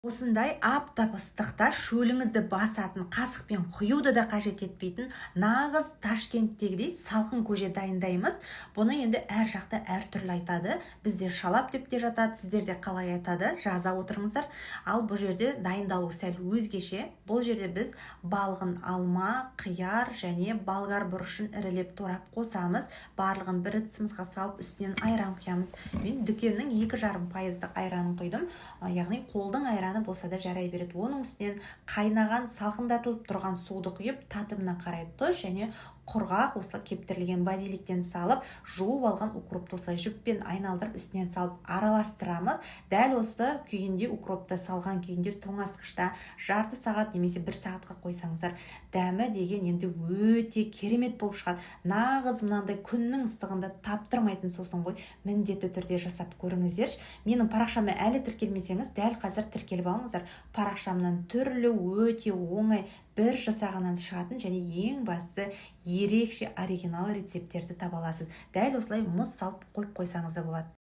Осындай аптап ыстықта шөліңізді басатын қасықпен құюды да қажет етпейтін нағыз Ташкенттегідей салқын көже дайындаймыз. Бұны енді әр жақта әртүрлі айтады. Бізде шалап деп те жатады, сіздерде қалай айтады, жаза отырыңыздар. Ал бұл жерде дайындалу сәл өзгеше. Бұл жерде біз балғын алма, қияр және болгар бұрышын ірілеп турап қосамыз. Барлығын бір ыдысымызға салып, үстінен айран құямыз. Мен дүкеннің 2,5% айранын құйдым. Яғни қолдың айраны болса да жарай береді. Оның үстінен қайнаған салқындатылып тұрған суды құйып, татымына қарай тұз және құрғақ осылай кептірілген базиликтен салып, жуып алған укропты осылай жіппен айналдырып үстінен салып араластырамыз. Дәл осы күйінде, укропты салған күйінде тоңазытқышта жарты сағат немесе 1 сағатқа қойсаңыздар, дәмі деген енді өте керемет болып шығады. Нағыз мынандай күннің ыстығында таптырмайтын сосын ғой. Міндетті түрде жасап көріңіздер. Менің парақшама әлі тіркелмесеңіз, дәл қазір тіркеліп алыңыздар. Парақшамнан түрлі өте оңай бір жасағаннан шығатын және ең бастысы ерекше оригинал рецепттерді таба аласыз. Дәл осылай мұз салып қойып қойсаңыз да болады.